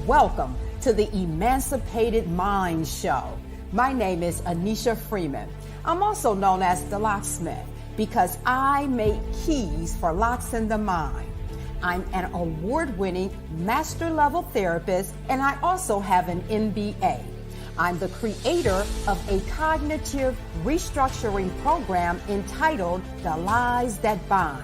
Welcome to the Emancipated Mind Show. My name is Anneshia Freeman. I'm also known as the locksmith because I make keys for locks in the mind. I'm an award-winning master-level therapist, and I also have an MBA. I'm the creator of a cognitive restructuring program entitled The Lies That Bind.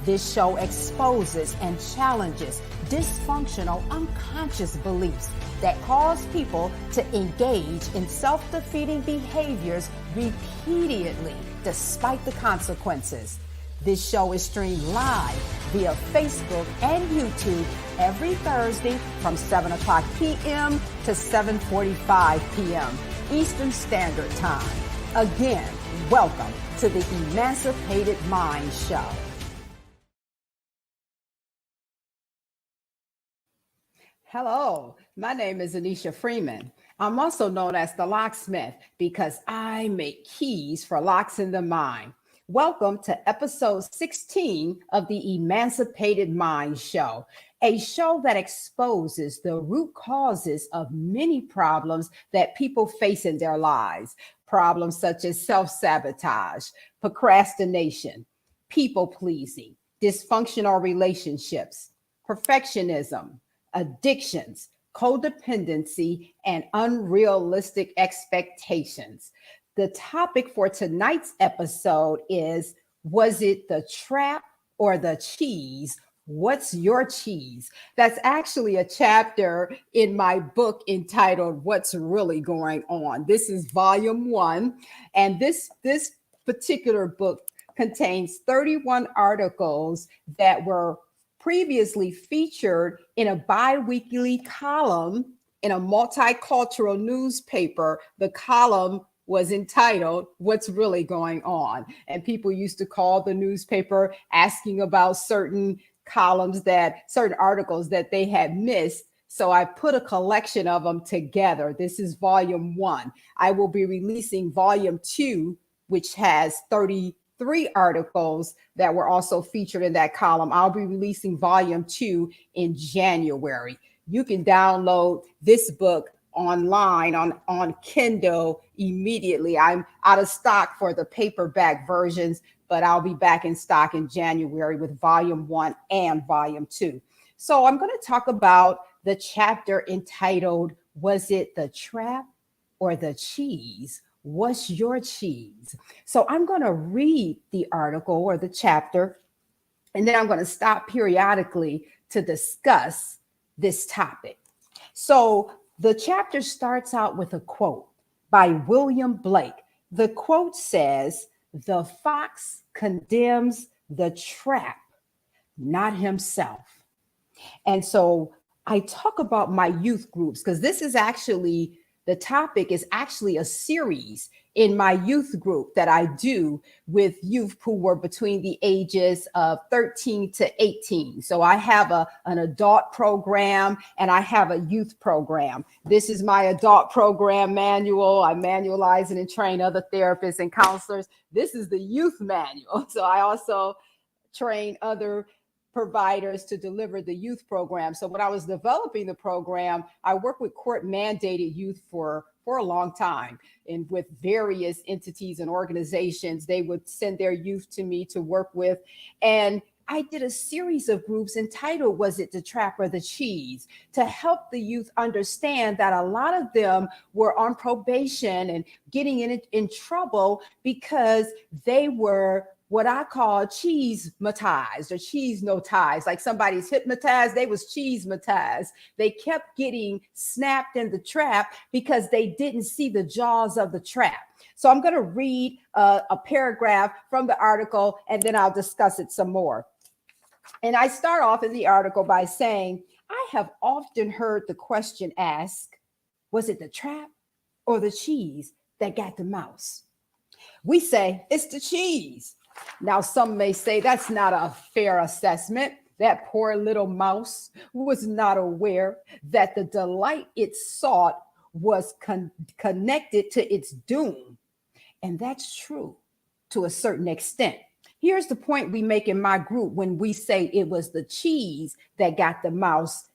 This show exposes and challenges dysfunctional, unconscious beliefs that cause people to engage in self-defeating behaviors repeatedly, despite the consequences. This show is streamed live via Facebook and YouTube every Thursday from 7 o'clock p.m. to 7:45 p.m. Eastern Standard Time. Again, welcome to the Emancipated Mind Show. Hello, my name is Anneshia Freeman. I'm also known as the locksmith because I make keys for locks in the mind. Welcome to episode 16 of the Emancipated Mind Show, a show that exposes the root causes of many problems that people face in their lives. Problems such as self-sabotage, procrastination, people-pleasing, dysfunctional relationships, perfectionism, addictions, codependency, and unrealistic expectations. The topic for tonight's episode is, was it the trap or the cheese? What's your cheese? That's actually a chapter in my book entitled What's Really Going On. This is volume 1, and this particular book contains 31 articles that were previously featured in a bi-weekly column in a multicultural newspaper. The column was entitled What's Really Going On? And people used to call the newspaper asking about certain articles that they had missed. So I put a collection of them together. This is volume 1. I will be releasing volume 2, which has 33 articles that were also featured in that column. I'll be releasing volume 2 in January. You can download this book online on Kindle immediately. I'm out of stock for the paperback versions, but I'll be back in stock in January with volume 1 and volume 2. So I'm going to talk about the chapter entitled, Was it the trap or the cheese? What's your cheese? So I'm going to read the article or the chapter, and then I'm going to stop periodically to discuss this topic. So the chapter starts out with a quote by William Blake. The quote says, "The fox condemns the trap, not himself." And so I talk about my youth groups because the topic is actually a series in my youth group that I do with youth who were between the ages of 13 to 18. So I have an adult program and I have a youth program. This is my adult program manual. I manualize and train other therapists and counselors. This is the youth manual. So I also train other providers to deliver the youth program. So when I was developing the program, I worked with court mandated youth for a long time, and with various entities and organizations. They would send their youth to me to work with. And I did a series of groups entitled, Was It the Trap or the Cheese? To help the youth understand that a lot of them were on probation and getting in trouble because they were what I call cheese-matized or cheese-notized. Like somebody's hypnotized, they was cheese-matized. They kept getting snapped in the trap because they didn't see the jaws of the trap. So I'm going to read a paragraph from the article, and then I'll discuss it some more. And I start off in the article by saying, I have often heard the question asked, was it the trap or the cheese that got the mouse? We say it's the cheese. Now, some may say that's not a fair assessment. That poor little mouse was not aware that the delight it sought was connected to its doom. And that's true to a certain extent. Here's the point we make in my group when we say it was the cheese that got the mouse.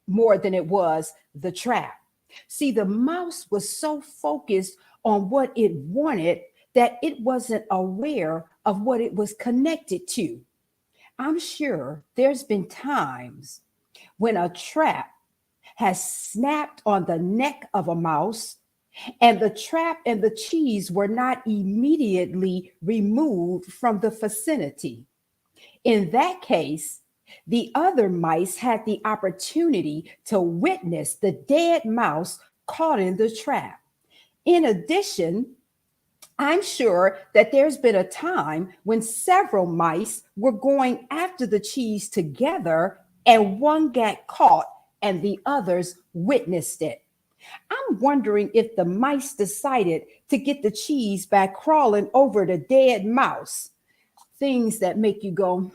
more than it was the trap. See, the mouse was so focused on what it wanted that it wasn't aware of what it was connected to. I'm sure there's been times when a trap has snapped on the neck of a mouse and the trap and the cheese were not immediately removed from the vicinity. In that case, the other mice had the opportunity to witness the dead mouse caught in the trap. In addition, I'm sure that there's been a time when several mice were going after the cheese together and one got caught and the others witnessed it. I'm wondering if the mice decided to get the cheese by crawling over the dead mouse. Things that make you go,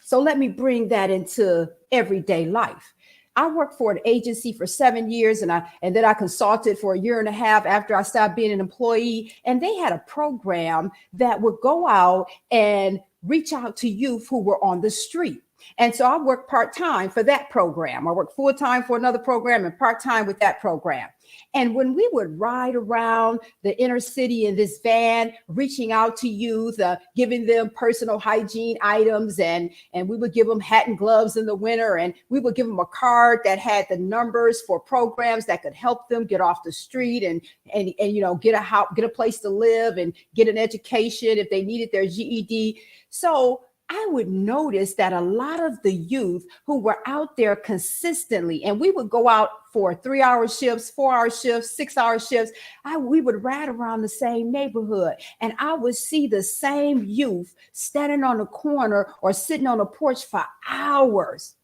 So let me bring that into everyday life. I worked for an agency for 7 years and then I consulted for a year and a half after I stopped being an employee. And they had a program that would go out and reach out to youth who were on the street. And so I worked part-time for that program. I worked full-time for another program and part-time with that program. And when we would ride around the inner city in this van, reaching out to youth, giving them personal hygiene items, and we would give them hat and gloves in the winter, and we would give them a card that had the numbers for programs that could help them get off the street and get a house, get a place to live, and get an education if they needed their GED. So I would notice that a lot of the youth who were out there consistently, and we would go out for 3-hour shifts, 4-hour shifts, 6-hour shifts, we would ride around the same neighborhood, and I would see the same youth standing on the corner or sitting on a porch for hours.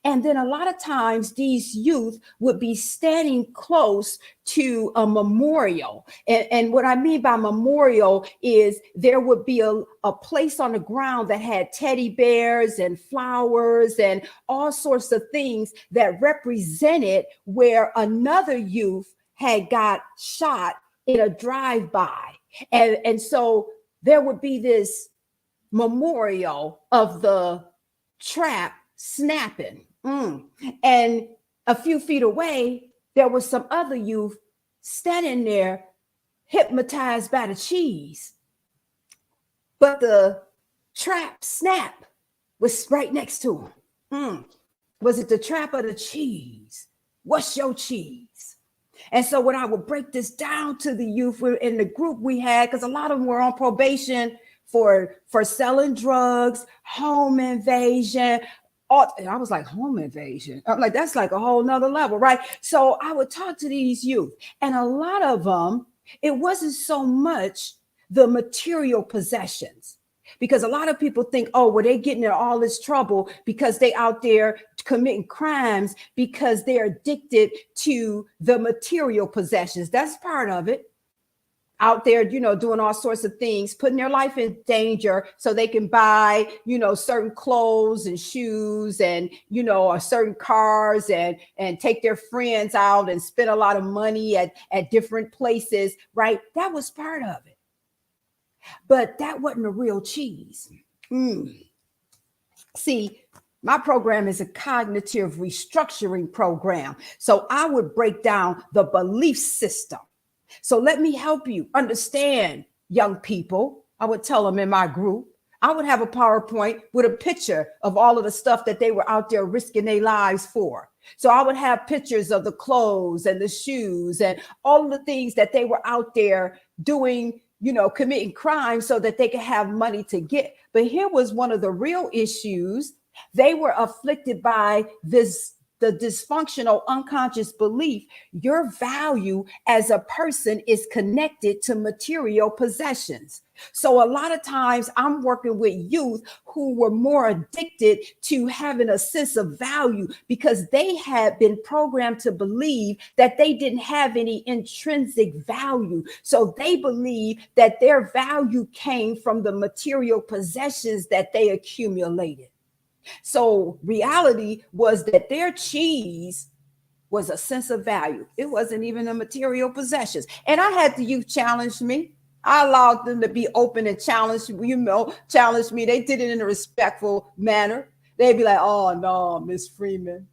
And then a lot of times these youth would be standing close to a memorial. And what I mean by memorial is there would be a place on the ground that had teddy bears and flowers and all sorts of things that represented where another youth had got shot in a drive-by. And so there would be this memorial of the trap snapping. And a few feet away, there was some other youth standing there hypnotized by the cheese. But the trap snap was right next to him. Was it the trap or the cheese? What's your cheese? And so when I would break this down to the youth in the group we had, because a lot of them were on probation for selling drugs, home invasion. I was like, home invasion. I'm like, that's like a whole nother level, right? So I would talk to these youth, and a lot of them, it wasn't so much the material possessions, because a lot of people think, oh, well, they're getting in all this trouble because they out there committing crimes because they're addicted to the material possessions. That's part of it. Out there, doing all sorts of things, putting their life in danger so they can buy, certain clothes and shoes and, or certain cars and take their friends out and spend a lot of money at different places, right? That was part of it. But that wasn't a real cheese. See, my program is a cognitive restructuring program. So I would break down the belief system. So let me help you understand, young people. I would tell them in my group, I would have a PowerPoint with a picture of all of the stuff that they were out there risking their lives for. So I would have pictures of the clothes and the shoes and all of the things that they were out there doing, committing crimes so that they could have money to get. But here was one of the real issues. They were afflicted by the dysfunctional unconscious belief, your value as a person is connected to material possessions. So a lot of times I'm working with youth who were more addicted to having a sense of value because they had been programmed to believe that they didn't have any intrinsic value. So they believe that their value came from the material possessions that they accumulated. So reality was that their cheese was a sense of value. It wasn't even a material possessions. And I had the youth challenge me. I allowed them to be open and challenge me. They did it in a respectful manner. They'd be like, oh no, Miss Freeman,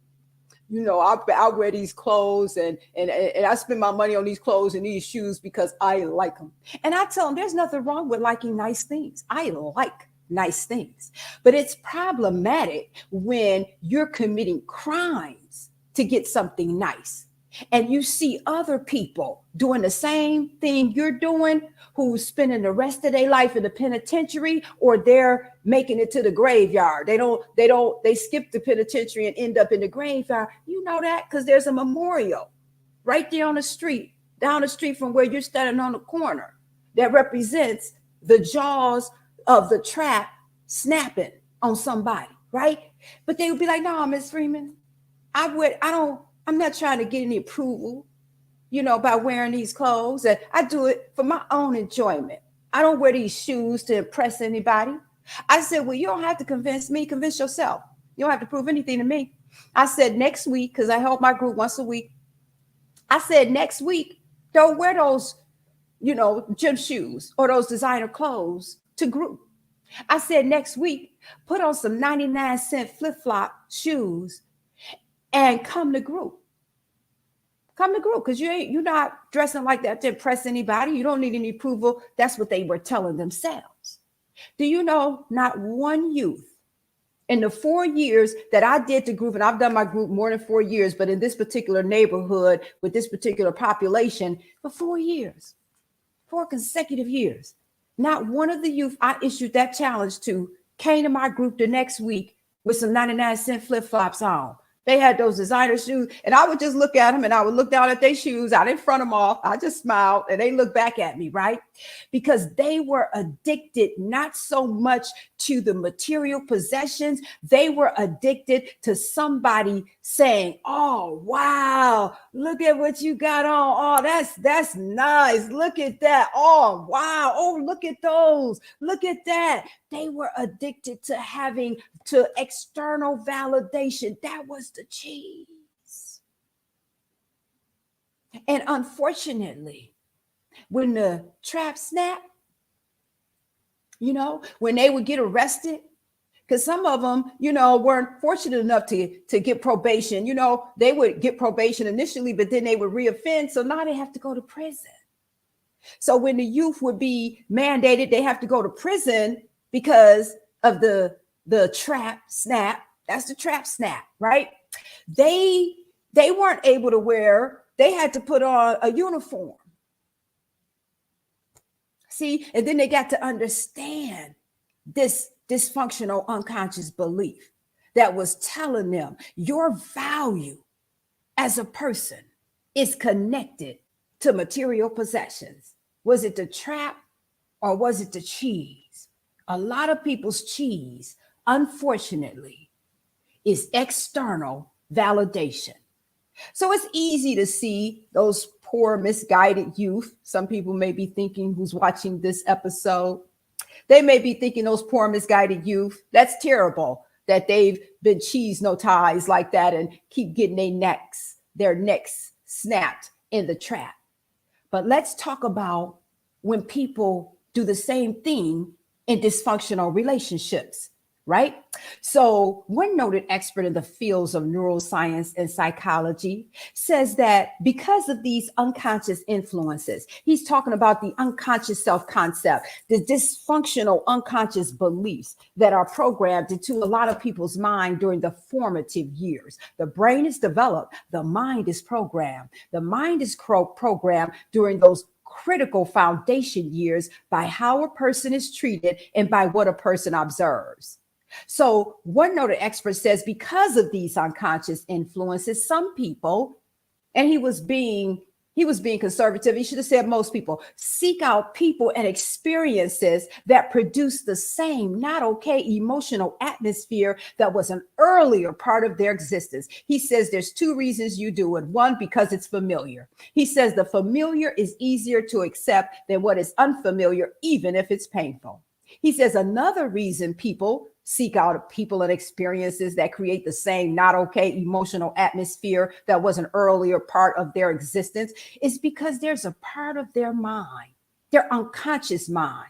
I wear these clothes and I spend my money on these clothes and these shoes because I like them. And I tell them there's nothing wrong with liking nice things. I like nice things, but it's problematic when you're committing crimes to get something nice. And you see other people doing the same thing you're doing, who's spending the rest of their life in the penitentiary, or they're making it to the graveyard. They skip the penitentiary and end up in the graveyard. You know that because there's a memorial right there on the street, down the street from where you're standing on the corner, that represents the jaws of the trap snapping on somebody, right? But they would be like, no, Miss Freeman, I'm not trying to get any approval, by wearing these clothes. And I do it for my own enjoyment. I don't wear these shoes to impress anybody. I said, well, you don't have to convince me, convince yourself. You don't have to prove anything to me. I said next week, because I help my group once a week. I said next week, don't wear those, gym shoes or those designer clothes to group. I said next week, put on some 99-cent flip-flop shoes and come to group. Come to group, because you're not dressing like that to impress anybody. You don't need any approval. That's what they were telling themselves. Do you know not one youth in the 4 years that I did the group, and I've done my group more than 4 years, but in this particular neighborhood with this particular population for 4 years, 4 consecutive years, not one of the youth I issued that challenge to came to my group the next week with some 99-cent flip-flops on. They had those designer shoes, and I would just look at them and I would look down at their shoes. I didn't front them off. I just smiled and they looked back at me, right? Because they were addicted not so much to the material possessions. They were addicted to somebody saying, oh, wow, look at what you got on. Oh, that's nice. Look at that. Oh, wow. Oh, look at those. Look at that. They were addicted to having external validation. That was the cheese. And unfortunately, when the trap snapped, when they would get arrested, because some of them, weren't fortunate enough to get probation. They would get probation initially, but then they would reoffend. So now they have to go to prison. So when the youth would be mandated, they have to go to prison because of the trap snap. That's the trap snap, right? They weren't able to they had to put on a uniform. See, and then they got to understand this dysfunctional unconscious belief that was telling them your value as a person is connected to material possessions. Was it the trap or was it the cheese? A lot of people's cheese, unfortunately, is external validation. So it's easy to see those poor, misguided youth. Some people may be thinking, who's watching this episode, they may be thinking those poor, misguided youth, that's terrible that they've been cheese-notized like that and keep getting their necks snapped in the trap. But let's talk about when people do the same thing in dysfunctional relationships, right? So one noted expert in the fields of neuroscience and psychology says that because of these unconscious influences, he's talking about the unconscious self-concept, the dysfunctional unconscious beliefs that are programmed into a lot of people's mind during the formative years. The brain is developed, the mind is programmed. The mind is programmed during those critical foundation years by how a person is treated and by what a person observes. So one noted expert says because of these unconscious influences, some people, and he was being conservative, he should have said most people, seek out people and experiences that produce the same not okay emotional atmosphere that was an earlier part of their existence. He says there's 2 reasons you do it. One, because it's familiar. He says the familiar is easier to accept than what is unfamiliar, even if it's painful. He says another reason people seek out people and experiences that create the same not okay emotional atmosphere that was an earlier part of their existence is because there's a part of their mind, their unconscious mind,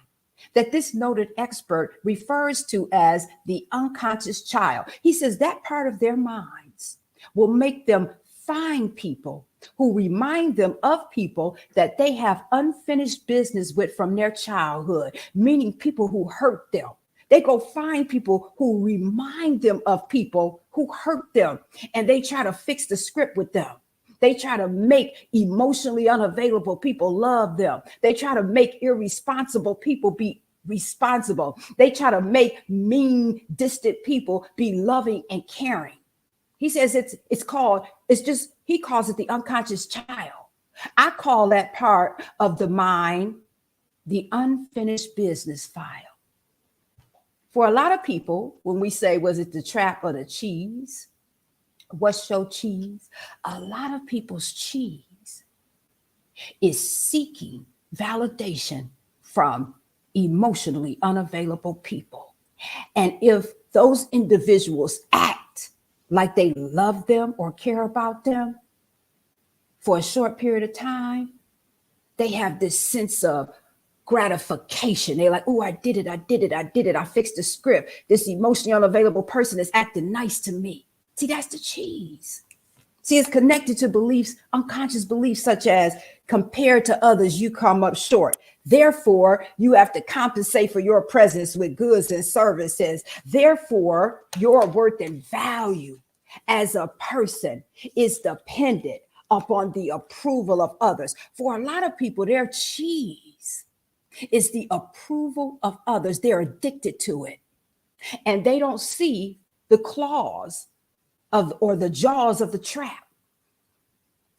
that this noted expert refers to as the unconscious child. He says that part of their minds will make them find people who remind them of people that they have unfinished business with from their childhood, meaning people who hurt them. They go find people who remind them of people who hurt them, and they try to fix the script with them. They try to make emotionally unavailable people love them. They try to make irresponsible people be responsible. They try to make mean, distant people be loving and caring. He says he calls it the unconscious child. I call that part of the mind the unfinished business file. For a lot of people, when we say, was it the trap or the cheese? What's your cheese? A lot of people's cheese is seeking validation from emotionally unavailable people. And if those individuals act like they love them or care about them for a short period of time, they have this sense of gratification. They're like, oh, I did it. I fixed the script. This emotionally unavailable person is acting nice to me. See, that's the cheese. See, it's connected to beliefs, unconscious beliefs, such as compared to others, you come up short. Therefore, you have to compensate for your presence with goods and services. Therefore, your worth and value as a person is dependent upon the approval of others. For a lot of people, their cheese is the approval of others. They're addicted to it. And they don't see the claws or the jaws of the trap.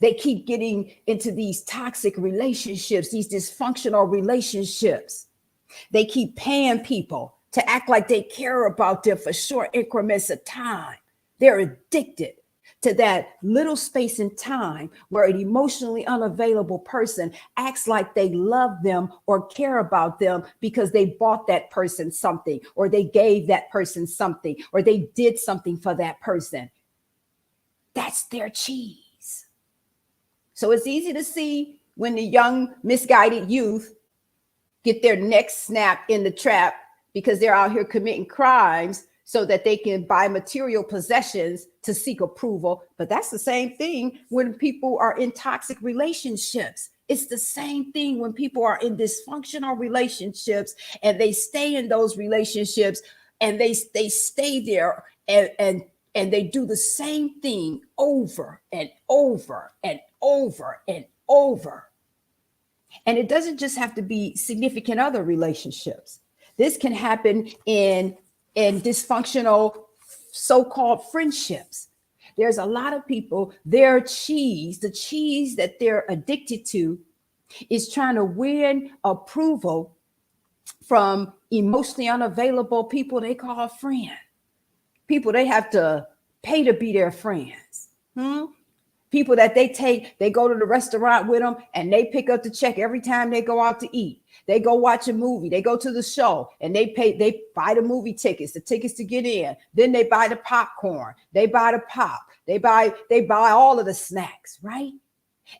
They keep getting into these toxic relationships, these dysfunctional relationships. They keep paying people to act like they care about them for short increments of time. They're addicted to that little space in time where an emotionally unavailable person acts like they love them or care about them because they bought that person something, or they gave that person something, or they did something for that person. That's their cheese. So it's easy to see when the young, misguided youth get their necks snapped in the trap because they're out here committing crimes so that they can buy material possessions to seek approval. But that's the same thing when people are in toxic relationships. It's the same thing when people are in dysfunctional relationships and they stay in those relationships and they stay there and they do the same thing over and over and over and over. And it doesn't just have to be significant other relationships. This can happen in dysfunctional so-called friendships. There's a lot of people, their cheese, the cheese that they're addicted to, is trying to win approval from emotionally unavailable people they call friends. People they have to pay to be their friends. People that they go to the restaurant with them and they pick up the check every time they go out to eat. They go watch a movie, they go to the show and they buy the movie tickets, the tickets to get in. Then they buy the popcorn, they buy the pop, they buy all of the snacks, right?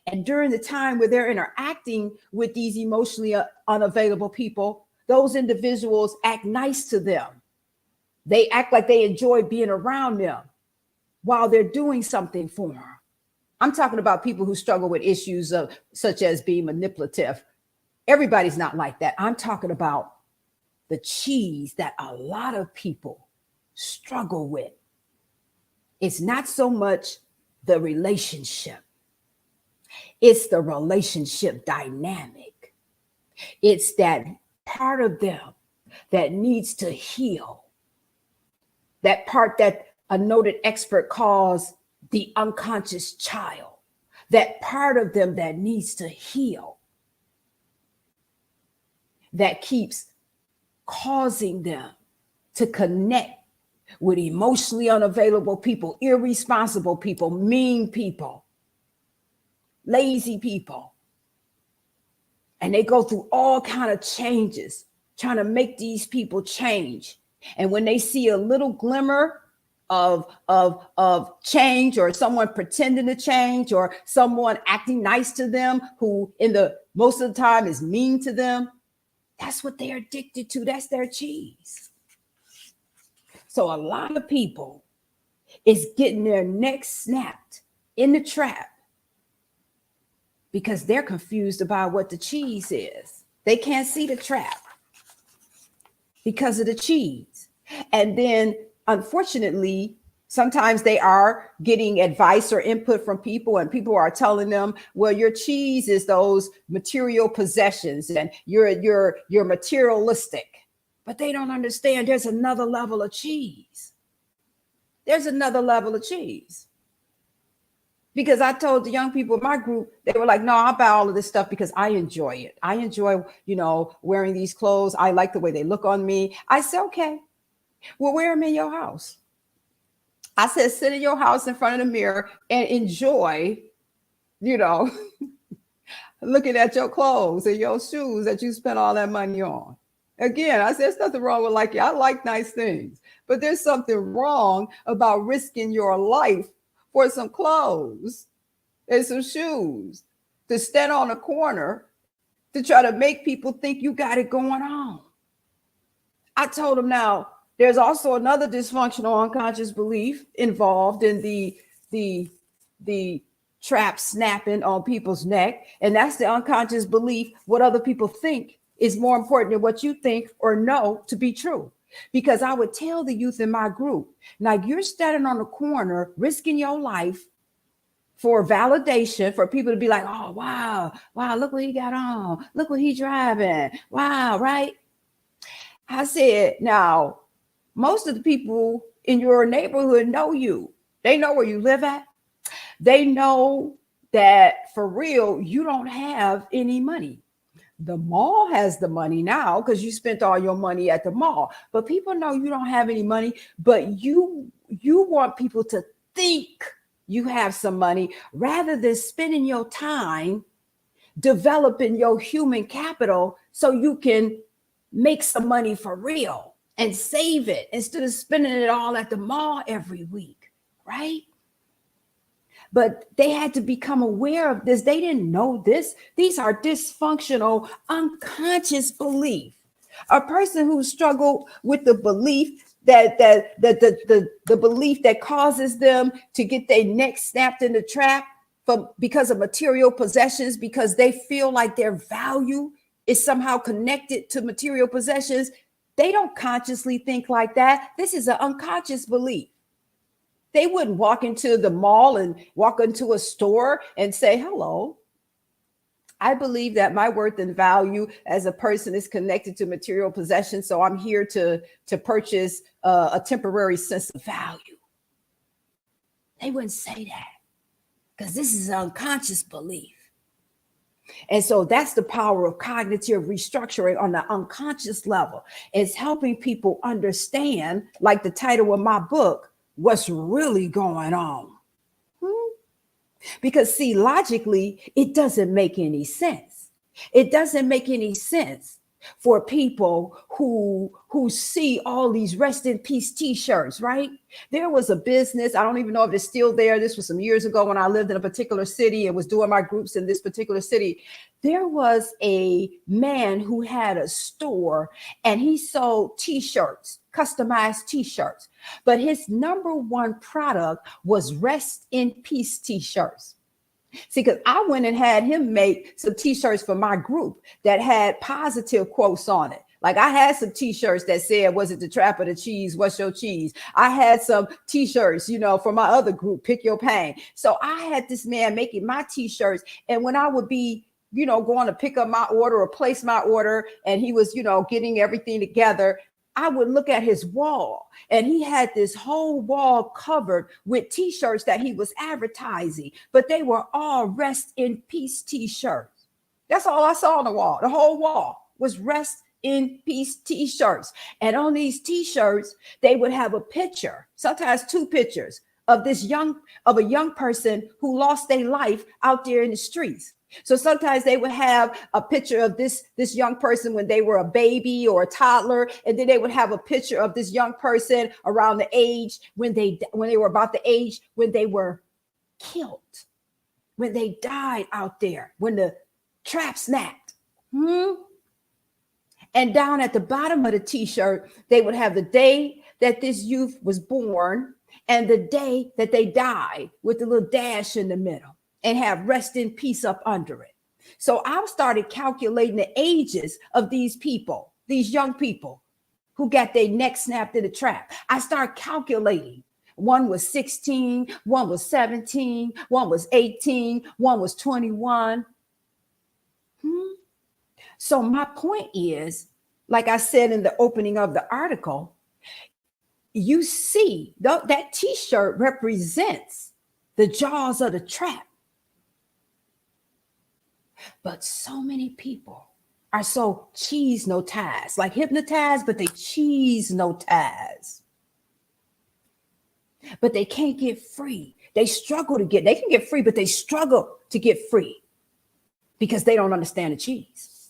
And during the time where they're interacting with these emotionally unavailable people, those individuals act nice to them. They act like they enjoy being around them while they're doing something for them. I'm talking about people who struggle with issues such as being manipulative. Everybody's not like that. I'm talking about the cheese that a lot of people struggle with. It's not so much the relationship. It's the relationship dynamic. It's that part of them that needs to heal. That part that a noted expert calls the unconscious child. That part of them that needs to heal. That keeps causing them to connect with emotionally unavailable people, irresponsible people, mean people, lazy people. And they go through all kinds of changes, trying to make these people change. And when they see a little glimmer of change, or someone pretending to change, or someone acting nice to them who most of the time is mean to them, that's what they're addicted to. That's their cheese. So a lot of people, is getting their neck snapped in the trap because they're confused about what the cheese is. They can't see the trap because of the cheese. And then, unfortunately, sometimes they are getting advice or input from people, and people are telling them, well, your cheese is those material possessions and you're materialistic. But they don't understand there's another level of cheese. There's another level of cheese. Because I told the young people in my group, they were like, no, I'll buy all of this stuff because I enjoy it. I enjoy, wearing these clothes. I like the way they look on me. I said, okay, well, wear them in your house. I said, sit in your house in front of the mirror and enjoy, looking at your clothes and your shoes that you spent all that money on. Again, I said, there's nothing wrong with I like nice things, but there's something wrong about risking your life for some clothes and some shoes to stand on a corner to try to make people think you got it going on. I told them, now, there's also another dysfunctional unconscious belief involved in the trap snapping on people's neck. And that's the unconscious belief what other people think is more important than what you think or know to be true. Because I would tell the youth in my group, now you're standing on the corner, risking your life for validation, for people to be like, oh, wow, look what he got on. Look what he's driving. Wow, right? I said, now, most of the people in your neighborhood know you. They know where you live at. They know that for real, you don't have any money. The mall has the money now because you spent all your money at the mall, but people know you don't have any money, but you want people to think you have some money rather than spending your time developing your human capital so you can make some money for real and save it instead of spending it all at the mall every week, right? But they had to become aware of this. They didn't know this. These are dysfunctional, unconscious belief. A person who struggled with the belief that the belief that causes them to get their neck snapped in the trap because of material possessions, because they feel like their value is somehow connected to material possessions. They don't consciously think like that. This is an unconscious belief. They wouldn't walk into the mall and walk into a store and say, hello, I believe that my worth and value as a person is connected to material possessions. So I'm here to purchase a temporary sense of value. They wouldn't say that because this is an unconscious belief. And so that's the power of cognitive restructuring on the unconscious level. It's helping people understand, like the title of my book, what's really going on. Because see, logically, it doesn't make any sense. It doesn't make any sense for people who see all these rest in peace t-shirts, right? There was a business, I don't even know if it's still there. This was some years ago when I lived in a particular city and was doing my groups in this particular city. There was a man who had a store and he sold t-shirts, customized t-shirts, but his number one product was rest in peace t-shirts. See, because I went and had him make some t-shirts for my group that had positive quotes on it. Like I had some t-shirts that said, was it the trap or the cheese? What's your cheese? I had some t-shirts, for my other group, Pick Your Pain. So I had this man making my t-shirts. And when I would be, going to pick up my order or place my order, and he was, getting everything together, I would look at his wall and he had this whole wall covered with t-shirts that he was advertising, but they were all rest in peace t-shirts. That's all I saw on the wall. The whole wall was rest in peace t-shirts. And on these t-shirts, they would have a picture, sometimes two pictures of a young person who lost their life out there in the streets. So sometimes they would have a picture of this young person when they were a baby or a toddler, and then they would have a picture of this young person around the age when they were about the age when they were killed, when they died out there, when the trap snapped. And down at the bottom of the t-shirt, they would have the day that this youth was born and the day that they died with the little dash in the middle and have rest in peace up under it. So I started calculating the ages of these people, these young people who got their neck snapped in a trap. I started calculating. One was 16, one was 17, one was 18, one was 21. So my point is, like I said in the opening of the article, you see that t-shirt represents the jaws of the trap. But so many people are so cheese no ties, like hypnotized, but they cheese no ties. But they can't get free. They struggle to they can get free, but they struggle to get free because they don't understand the cheese.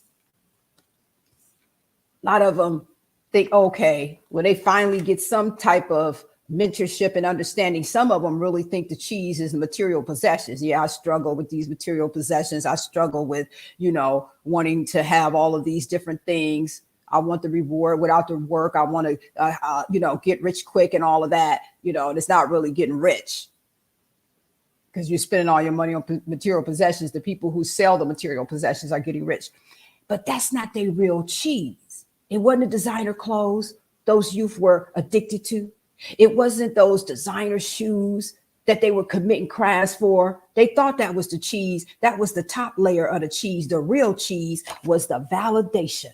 A lot of them think, okay, when they finally get some type of mentorship and understanding, some of them really think the cheese is the material possessions. Yeah, I struggle with these material possessions. I struggle with, wanting to have all of these different things. I want the reward without the work. I want to, get rich quick and all of that, and it's not really getting rich because you're spending all your money on material possessions. The people who sell the material possessions are getting rich, but that's not their real cheese. It wasn't the designer clothes those youth were addicted to. It wasn't those designer shoes that they were committing crimes for. They thought that was the cheese. That was the top layer of the cheese. The real cheese was the validation.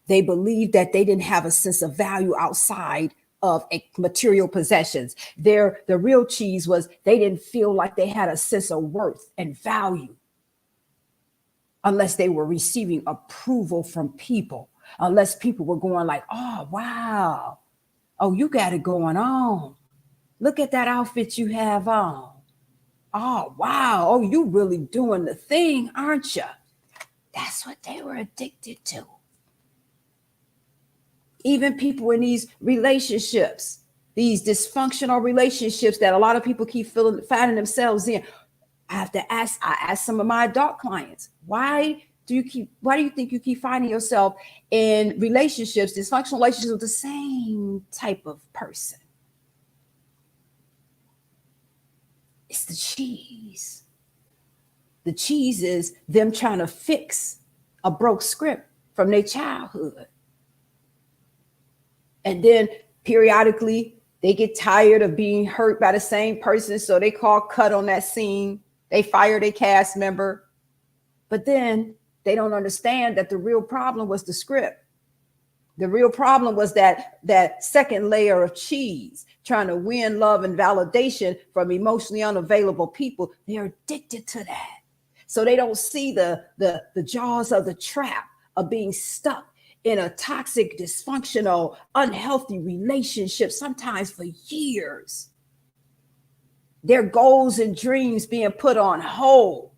They believed that they didn't have a sense of value outside of material possessions. The real cheese was they didn't feel like they had a sense of worth and value unless they were receiving approval from people, unless people were going like, oh, wow. Oh, you got it going on. Look at that outfit you have on. Oh, wow. Oh, you really doing the thing, aren't you? That's what they were addicted to. Even people in these relationships, these dysfunctional relationships that a lot of people keep finding themselves in. I ask some of my adult clients, why do you think you keep finding yourself in relationships, dysfunctional relationships with the same type of person? It's the cheese. The cheese is them trying to fix a broke script from their childhood. And then periodically they get tired of being hurt by the same person. So they call cut on that scene. They fire their cast member. But then they don't understand that the real problem was the script. The real problem was that second layer of cheese, trying to win love and validation from emotionally unavailable people. They're addicted to that. So they don't see the jaws of the trap of being stuck in a toxic, dysfunctional, unhealthy relationship, sometimes for years. Their goals and dreams being put on hold.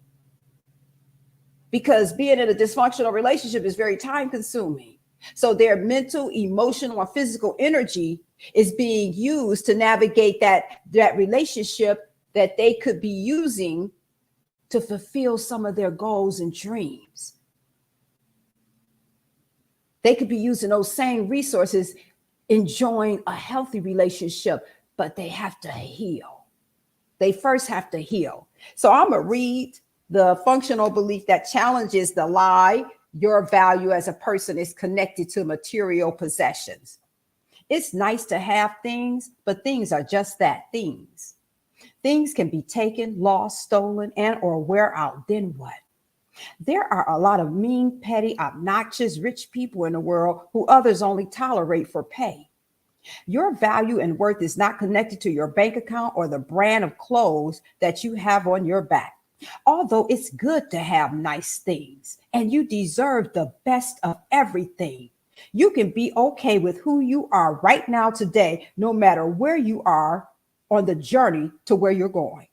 Because being in a dysfunctional relationship is very time consuming. So their mental, emotional, or physical energy is being used to navigate that relationship that they could be using to fulfill some of their goals and dreams. They could be using those same resources, enjoying a healthy relationship, but they have to heal. They first have to heal. So I'm going to read the functional belief that challenges the lie your value as a person is connected to material possessions. It's nice to have things, but things are just that, things. Things can be taken, lost, stolen, and or wear out. Then what? There are a lot of mean, petty, obnoxious, rich people in the world who others only tolerate for pay. Your value and worth is not connected to your bank account or the brand of clothes that you have on your back. Although it's good to have nice things and you deserve the best of everything, you can be okay with who you are right now today, no matter where you are on the journey to where you're going.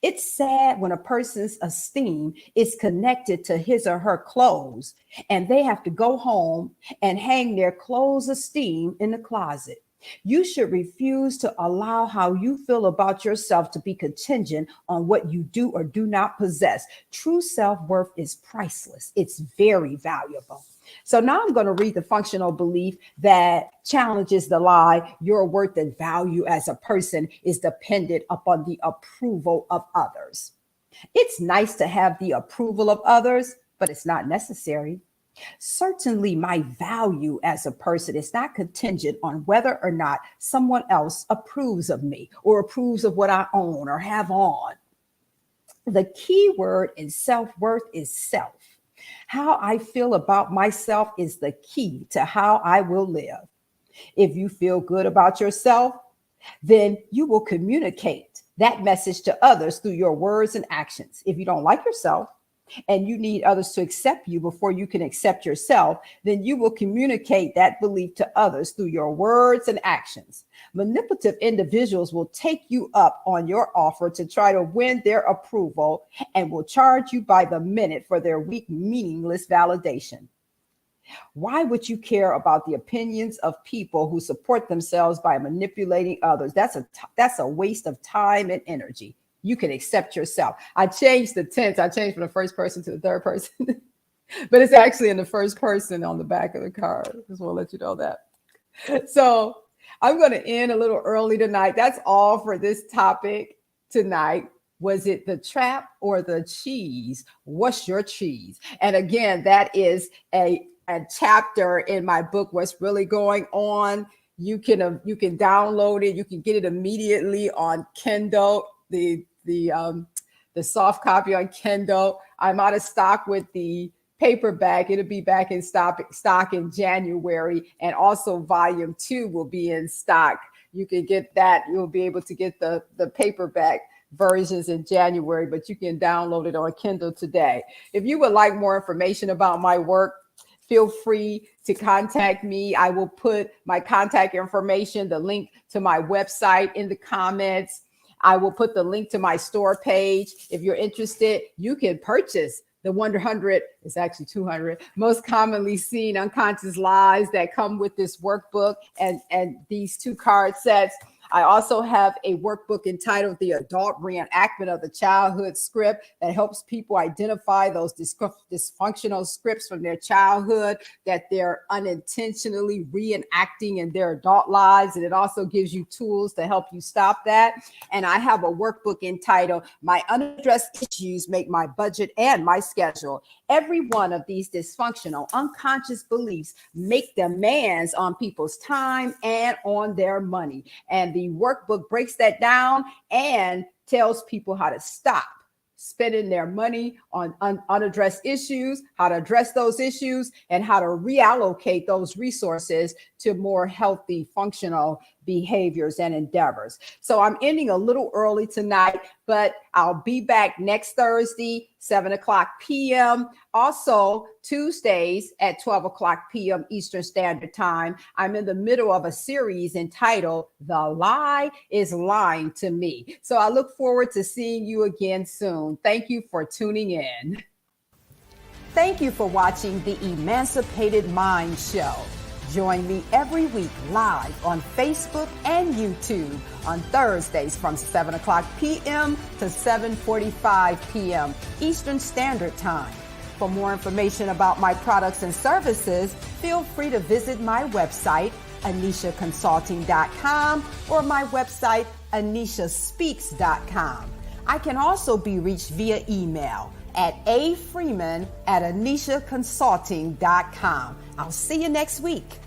It's sad when a person's esteem is connected to his or her clothes and they have to go home and hang their clothes esteem in the closet. You should refuse to allow how you feel about yourself to be contingent on what you do or do not possess. True self-worth is priceless. It's very valuable. So now I'm going to read the functional belief that challenges the lie your worth and value as a person is dependent upon the approval of others. It's nice to have the approval of others, but it's not necessary. Certainly, my value as a person is not contingent on whether or not someone else approves of me or approves of what I own or have on. The key word in self-worth is self. How I feel about myself is the key to how I will live. If you feel good about yourself, then you will communicate that message to others through your words and actions. If you don't like yourself and you need others to accept you before you can accept yourself, then you will communicate that belief to others through your words and actions. Manipulative individuals will take you up on your offer to try to win their approval and will charge you by the minute for their weak, meaningless validation. Why would you care about the opinions of people who support themselves by manipulating others? That's a waste of time and energy. You can accept yourself. I changed the tense. I changed from the first person to the third person, but it's actually in the first person on the back of the card. Just want to let you know that. So I'm going to end a little early tonight. That's all for this topic tonight. Was it the trap or the cheese? What's your cheese? And again, that is a chapter in my book, What's Really Going On. You can download it. You can get it immediately on Kindle, the soft copy on Kindle. I'm out of stock with the paperback. It'll be back in stock in January, and also volume 2 will be in stock. You can get that. You'll be able to get the paperback versions in January, but you can download it on Kindle today. If you would like more information about my work, feel free to contact me. I will put my contact information, the link to my website in the comments. I will put the link to my store page. If you're interested, you can purchase the 100, it's actually 200, most commonly seen unconscious lies that come with this workbook and these 2 card sets. I also have a workbook entitled The Adult Reenactment of the Childhood Script that helps people identify those dysfunctional scripts from their childhood that they're unintentionally reenacting in their adult lives. And it also gives you tools to help you stop that. And I have a workbook entitled My Unaddressed Issues Make My Budget and My Schedule. Every one of these dysfunctional unconscious beliefs make demands on people's time and on their money. And the workbook breaks that down and tells people how to stop spending their money on unaddressed issues, how to address those issues, and how to reallocate those resources to more healthy, functional behaviors and endeavors. So I'm ending a little early tonight, but I'll be back next Thursday, 7:00 p.m. Also, Tuesdays at 12:00 p.m. Eastern Standard Time. I'm in the middle of a series entitled The Lie is Lying to Me. So I look forward to seeing you again soon. Thank you for tuning in. Thank you for watching the Emancipated Mind Show. Join me every week live on Facebook and YouTube on Thursdays from 7:00 p.m. to 7:45 p.m. Eastern Standard Time. For more information about my products and services, feel free to visit my website, AnnesiaConsulting.com, or my website, AnnesiaSpeaks.com. I can also be reached via email at afreeman@AnnesiaConsulting.com. I'll see you next week.